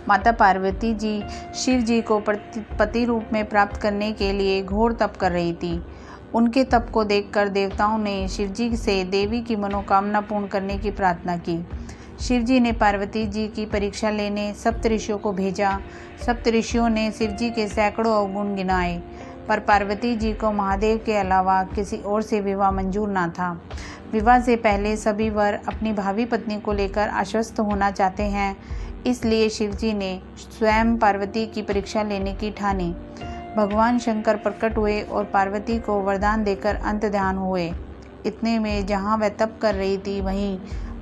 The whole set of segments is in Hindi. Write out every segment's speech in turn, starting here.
माता पार्वती जी शिव जी को पति रूप में प्राप्त करने के लिए घोर तप कर रही थी। उनके तप को देखकर देवताओं ने शिव जी से देवी की मनोकामना पूर्ण करने की प्रार्थना की। शिव जी ने पार्वती जी की परीक्षा लेने सप्तऋषियों को भेजा। सप्तऋषियों ने शिव जी के सैकड़ों अवगुण गिनाए, पर पार्वती जी को महादेव के अलावा किसी और से विवाह मंजूर ना था। विवाह से पहले सभी वर अपनी भावी पत्नी को लेकर आश्वस्त होना चाहते हैं, इसलिए शिव जी ने स्वयं पार्वती की परीक्षा लेने की ठानी। भगवान शंकर प्रकट हुए और पार्वती को वरदान देकर अंतर्ध्यान हुए। इतने में जहाँ वह तप कर रही थी, वहीं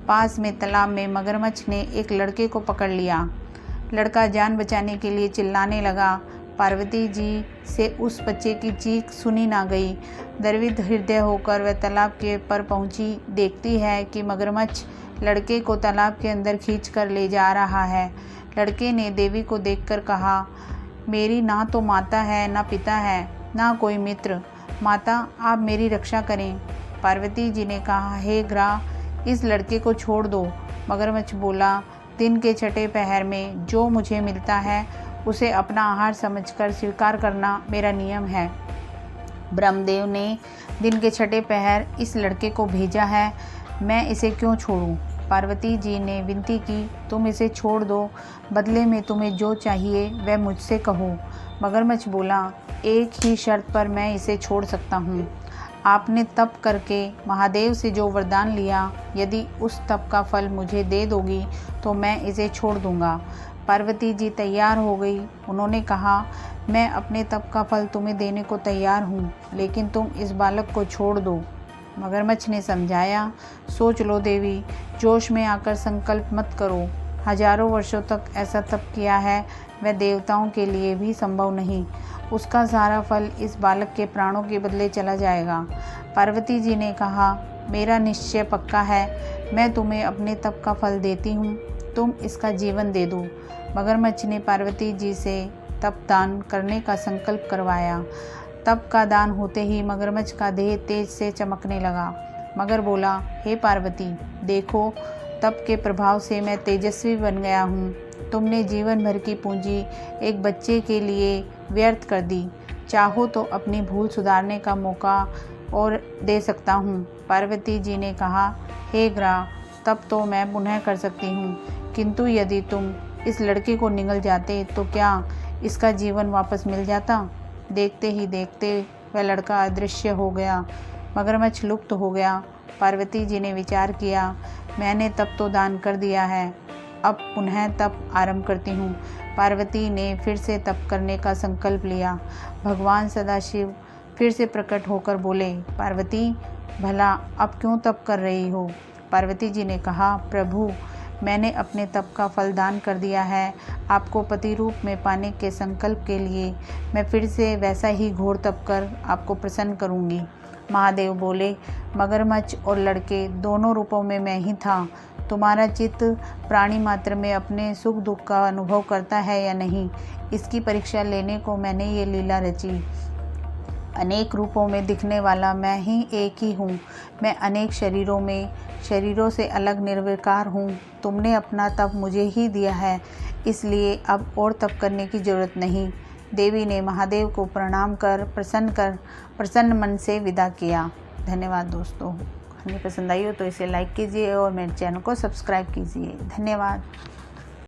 पास में तालाब में मगरमच्छ ने एक लड़के को पकड़ लिया। लड़का जान बचाने के लिए चिल्लाने लगा। पार्वती जी से उस बच्चे की चीख सुनी ना गई। द्रवित हृदय होकर वह तालाब के पर पहुंची। देखती है कि मगरमच्छ लड़के को तालाब के अंदर खींच कर ले जा रहा है। लड़के ने देवी को देखकर कहा, मेरी ना तो माता है, ना पिता है, ना कोई मित्र। माता, आप मेरी रक्षा करें। पार्वती जी ने कहा, हे ग्रह, इस लड़के को छोड़ दो। मगरमच्छ बोला, दिन के छठे पहर में जो मुझे मिलता है उसे अपना आहार समझकर स्वीकार करना मेरा नियम है। ब्रह्मदेव ने दिन के छठे पहर इस लड़के को भेजा है, मैं इसे क्यों छोड़ूं? पार्वती जी ने विनती की, तुम इसे छोड़ दो, बदले में तुम्हें जो चाहिए वह मुझसे कहो। मगरमच्छ बोला, एक ही शर्त पर मैं इसे छोड़ सकता हूँ। आपने तप करके महादेव से जो वरदान लिया, यदि उस तप का फल मुझे दे दोगी तो मैं इसे छोड़ दूंगा। पार्वती जी तैयार हो गई। उन्होंने कहा, मैं अपने तप का फल तुम्हें देने को तैयार हूँ, लेकिन तुम इस बालक को छोड़ दो। मगरमच्छ ने समझाया, सोच लो देवी, जोश में आकर संकल्प मत करो। हजारों वर्षों तक ऐसा तप किया है, वह देवताओं के लिए भी संभव नहीं। उसका सारा फल इस बालक के प्राणों के बदले चला जाएगा। पार्वती जी ने कहा, मेरा निश्चय पक्का है, मैं तुम्हें अपने तप का फल देती हूँ, तुम इसका जीवन दे दो। मगरमच्छ ने पार्वती जी से तप दान करने का संकल्प करवाया। तप का दान होते ही मगरमच्छ का देह तेज से चमकने लगा। मगर बोला, हे पार्वती, देखो, तप के प्रभाव से मैं तेजस्वी बन गया हूँ। तुमने जीवन भर की पूंजी एक बच्चे के लिए व्यर्थ कर दी। चाहो तो अपनी भूल सुधारने का मौका और दे सकता हूँ। पार्वती जी ने कहा, हे ग्रह, तब तो मैं पुनः कर सकती हूँ, किंतु यदि तुम इस लड़के को निगल जाते तो क्या इसका जीवन वापस मिल जाता? देखते ही देखते वह लड़का अदृश्य हो गया। मगरमच्छ लुप्त हो गया। पार्वती जी ने विचार किया, मैंने तप तो दान कर दिया है, अब पुनः तप आरंभ करती हूँ। पार्वती ने फिर से तप करने का संकल्प लिया। भगवान सदाशिव फिर से प्रकट होकर बोले, पार्वती, भला अब क्यों तप कर रही हो? पार्वती जी ने कहा, प्रभु, मैंने अपने तप का फल दान कर दिया है। आपको पति रूप में पाने के संकल्प के लिए मैं फिर से वैसा ही घोर तप कर आपको प्रसन्न करूंगी। महादेव बोले, मगरमच्छ और लड़के दोनों रूपों में मैं ही था। तुम्हारा चित्त प्राणी मात्र में अपने सुख दुख का अनुभव करता है या नहीं, इसकी परीक्षा लेने को मैंने ये लीला रची। अनेक रूपों में दिखने वाला मैं ही एक ही हूँ। मैं अनेक शरीरों से अलग निर्विकार हूँ। तुमने अपना तप मुझे ही दिया है, इसलिए अब और तप करने की जरूरत नहीं। देवी ने महादेव को प्रणाम कर प्रसन्न मन से विदा किया। धन्यवाद दोस्तों। कहानी पसंद आई हो तो इसे लाइक कीजिए और मेरे चैनल को सब्सक्राइब कीजिए। धन्यवाद।